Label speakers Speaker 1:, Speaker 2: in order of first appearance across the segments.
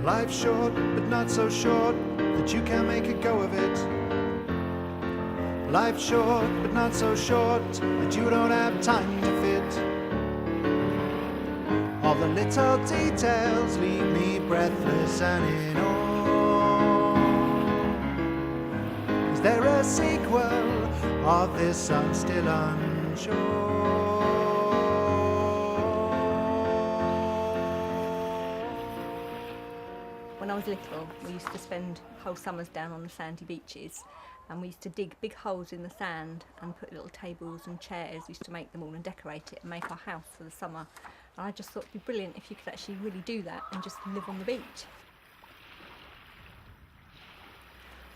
Speaker 1: Life's short, but not so short that you can't make a go of it. Life's short, but not so short that you don't have time to fit. All the little details leave me breathless and in awe. Is there a sequel of this? I'm still unsure.
Speaker 2: When I was little, we used to spend whole summers down on the sandy beaches, and we used to dig big holes in the sand and put little tables and chairs. We used to make them all and decorate it and make our house for the summer. And I just thought it'd be brilliant if you could actually really do that and just live on the beach.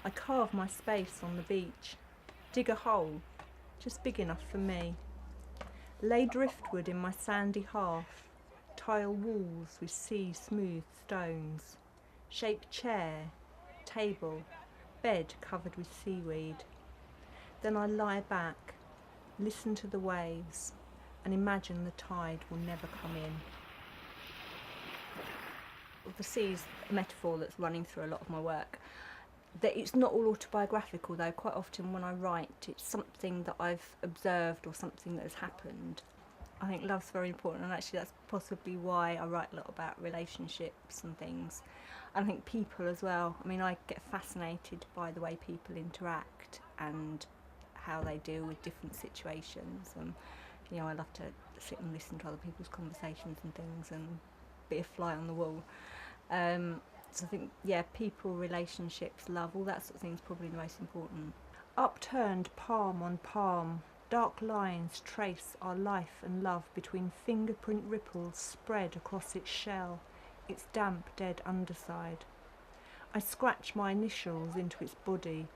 Speaker 2: I carve my space on the beach, dig a hole, just big enough for me. Lay driftwood in my sandy hearth, tile walls with sea-smooth stones. Shape chair, table, bed covered with seaweed. Then I lie back, listen to the waves, and imagine the tide will never come in. The sea is a metaphor that's running through a lot of my work. It's not all autobiographical though. Quite often when I write, it's something that I've observed or something that has happened. I think love's very important, and actually that's possibly why I write a lot about relationships and things. I think people as well. I mean, I get fascinated by the way people interact and how they deal with different situations. And you know, I love to sit and listen to other people's conversations and things, and be a fly on the wall. So I think, yeah, people, relationships, love, all that sort of thing is probably the most important. Upturned palm on palm, dark lines trace our life and love between fingerprint ripples spread across its shell, its damp, dead underside. I scratch my initials into its body,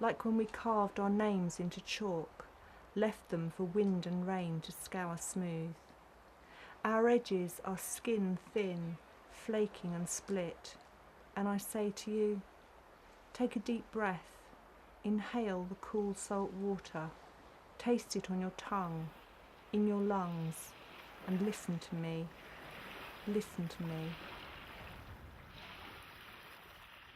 Speaker 2: like when we carved our names into chalk, left them for wind and rain to scour smooth. Our edges are skin thin, flaking and split, and I say to you, take a deep breath, inhale the cool salt water, taste it on your tongue, in your lungs, and listen to me. Listen to me.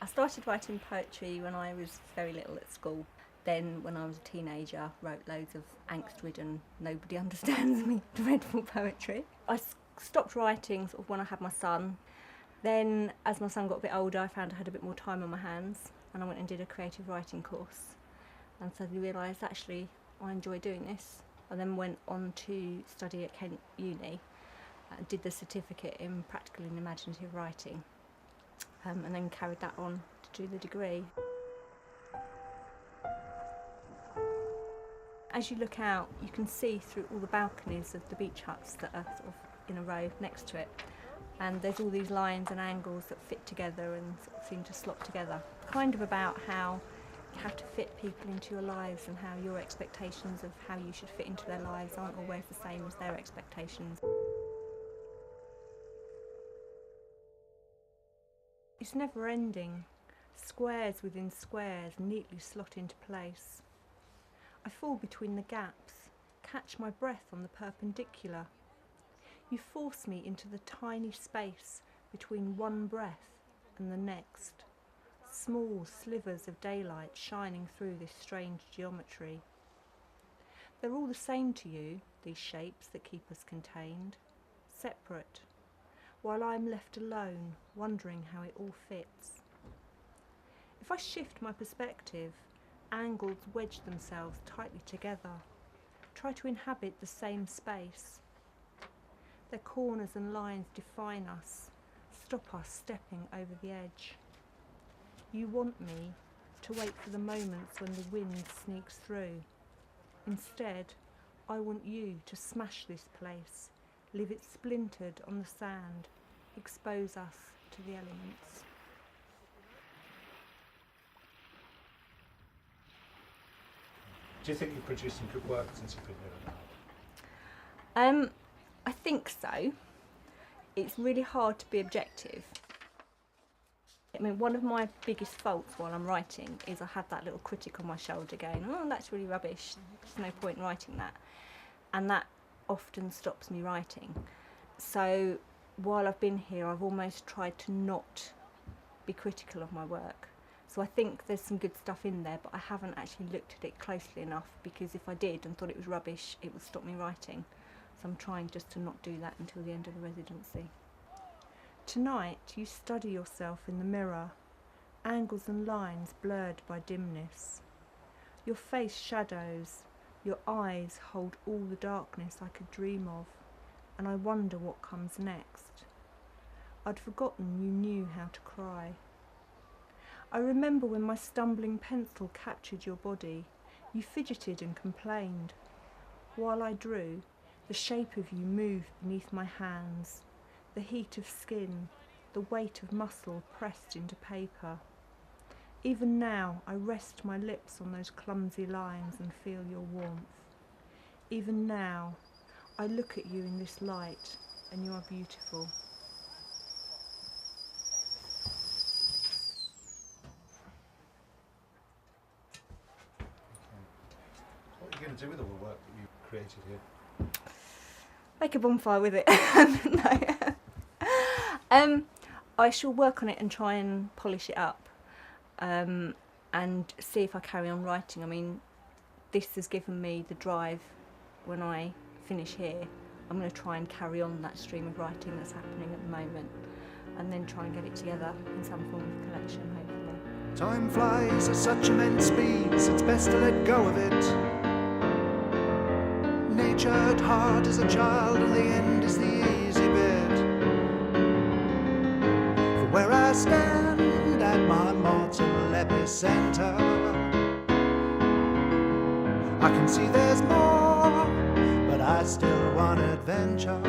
Speaker 2: I started writing poetry when I was very little at school. Then when I was a teenager, wrote loads of angst-ridden, nobody understands me, dreadful poetry. I stopped writing sort of when I had my son. Then as my son got a bit older, I found I had a bit more time on my hands, and I went and did a creative writing course, and suddenly realised actually I enjoy doing this. I then went on to study at Kent Uni, did the certificate in practical and imaginative writing, and then carried that on to do the degree. As you look out, you can see through all the balconies of the beach huts that are sort of in a row next to it, and there's all these lines and angles that fit together and sort of seem to slot together. Kind of about how you have to fit people into your lives and how your expectations of how you should fit into their lives aren't always the same as their expectations. It's never ending. Squares within squares neatly slot into place. I fall between the gaps, catch my breath on the perpendicular. You force me into the tiny space between one breath and the next. Small slivers of daylight shining through this strange geometry. They're all the same to you, these shapes that keep us contained, separate, while I'm left alone, wondering how it all fits. If I shift my perspective, angles wedge themselves tightly together, try to inhabit the same space. Their corners and lines define us, stop us stepping over the edge. You want me to wait for the moments when the wind sneaks through. Instead, I want you to smash this place, leave it splintered on the sand, expose us to the elements.
Speaker 3: Do you think you've produced some good work since you've been here?
Speaker 2: I think so. It's really hard to be objective. I mean, one of my biggest faults while I'm writing is I have that little critic on my shoulder going, oh, that's really rubbish, there's no point in writing that. And that often stops me writing. So while I've been here, I've almost tried to not be critical of my work. So I think there's some good stuff in there, but I haven't actually looked at it closely enough, because if I did and thought it was rubbish, it would stop me writing. So I'm trying just to not do that until the end of the residency. Tonight you study yourself in the mirror, angles and lines blurred by dimness. Your face shadows, your eyes hold all the darkness I could dream of, and I wonder what comes next. I'd forgotten you knew how to cry. I remember when my stumbling pencil captured your body, you fidgeted and complained. While I drew, the shape of you moved beneath my hands, the heat of skin, the weight of muscle pressed into paper. Even now, I rest my lips on those clumsy lines and feel your warmth. Even now, I look at you in this light, and you are beautiful.
Speaker 3: What are you going to do with all the work that you've created here?
Speaker 2: Make a bonfire with it. No. I shall work on it and try and polish it up, and see if I carry on writing. I mean, this has given me the drive. When I finish here, I'm going to try and carry on that stream of writing that's happening at the moment, and then try and get it together in some form of collection, hopefully.
Speaker 1: Time flies at such immense speeds, it's best to let go of it. Nature at heart as a child, and the end is the easy bit. From where I stand at my mortal epicenter, I can see there's more, but I still want adventure.